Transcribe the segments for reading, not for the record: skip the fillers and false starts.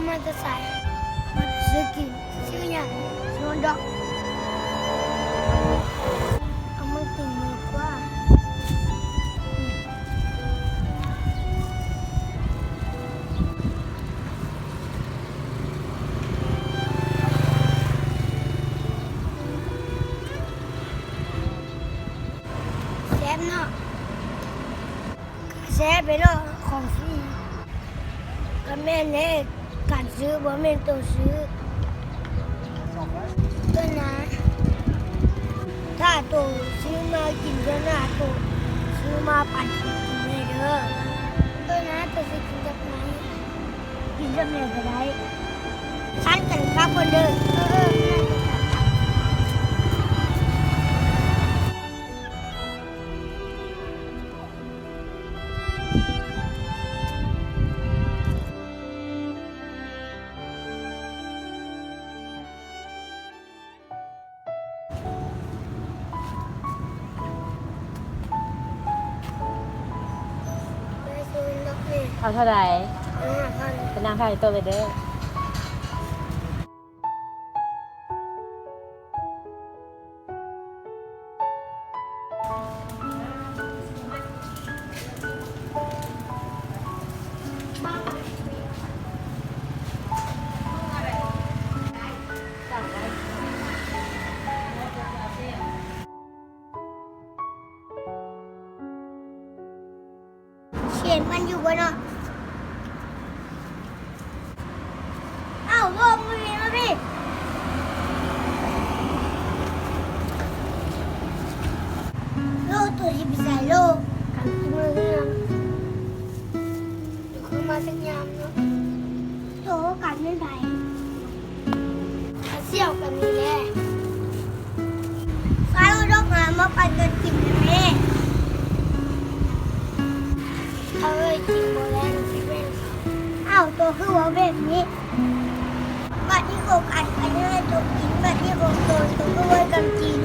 มันจะใส่มันซื้อกินซื้ออย่างนอนดอกเอามันติดมือกว่าแซ่บเนาะแซ่บไปเนาะของฟรีก็แม่เน่การซื้อบ่แม่นตัวซื้อก็นะถ้าตัวซื้อมากินก็น่าตัวซื้อมาปั่นกินเลยเด้อก็นะตัวซื้อกินจากไหนกินจากไหนก็ได้ชั้นกันครับคนเด้อเอาเท่าไหร่ 5,000 เป็นนางไทยตัวไปเด้อเขียนมันอยู่บนเนาะเอ้าโลกมันมีมาพี่โลกตัวที่ไปใส่โลกกันขึ้นมาเรื่องอยู่ขึ้นมาสักยามเนาะโตกันไม่ไหวเสี่ยวกันนี่แหละฟ้าเราดอกหามาปั่นกันกินเลยแม่เอาเลยจริงโบราณสิเว้นอ้าวตัวคือว่าแบบนี้บัดที่โกกันกันให้ตัวกินบัดที่โกตัวก็ไว้กันกิน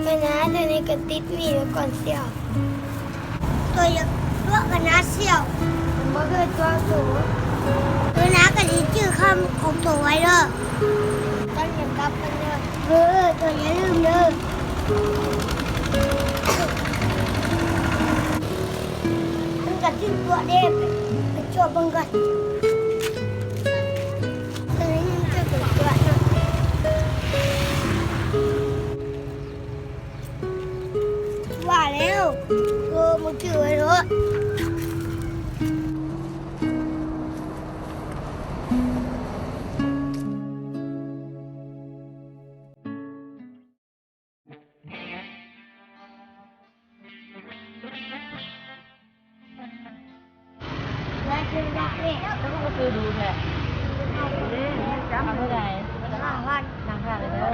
ไปนะแต่ในกระติดมีไว้ก่อนเสี่ยวตัวอยากตัวกันนะเสี่ยวผมก็เคยตัวนะกันอีชื่อคำของตัวไว้เด้อตั้งอย่างกับกันเด้อตัวอย่าลืมเด้อกันที่ตัวเด็กไปจบบังกันตอนนี้ยังจะตัวนะว่าแล้วมึงจืดเลยเถอะแล้วคือรักเนี่ย แล้วก็ซื้อดูแหละเอาเท่าไหร่ 5,000 นางไทยไปเด้อ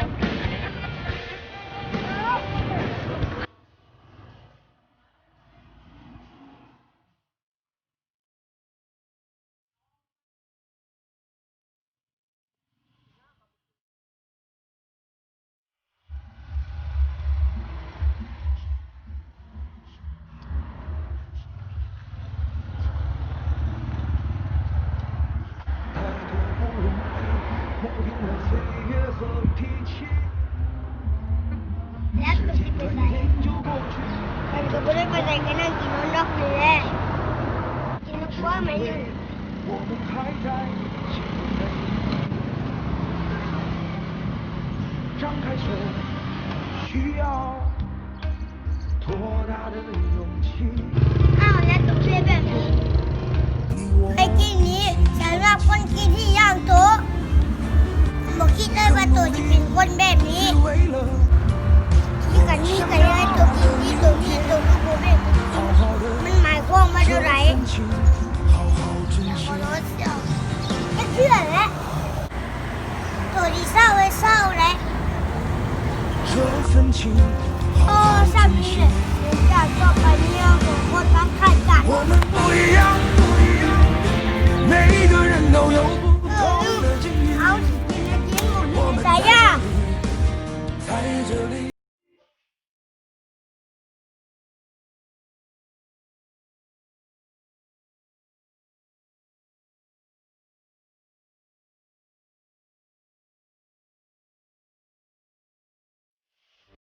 แล้วก็สิไปใส่มันก็ไม่ได้ไปใส่กันนั่งกินนอนดอกนี่แหละกินน้ำว่าไหมเนี่ย张开手，需要多大的勇气？ อ้าวแล้วตัวเป็นแบบนี้ไอ้กินนี้สำหรับคนกินที่ย่างโต๊ะบอกคิดเลยว่าตัวจะเป็นคนแบบนี้ที่กันนี่กันเลยตัวกินที่ตัวนี้ตัวก็โบแบบมันหมายความว่าเท่าไหร่ขอรถเสียวไม่เชื่อแล้วตัวที่เศร้าไว้เศร้าแล้วโอ้สามีเนี่ยเดี๋ยวจากต่อไปเนี่ยผมคนต้องขาดกัน我们不一样，不一样，每个人都有不同的境遇。เอาจริงๆนะจริงหมดเลยสายยา在这里。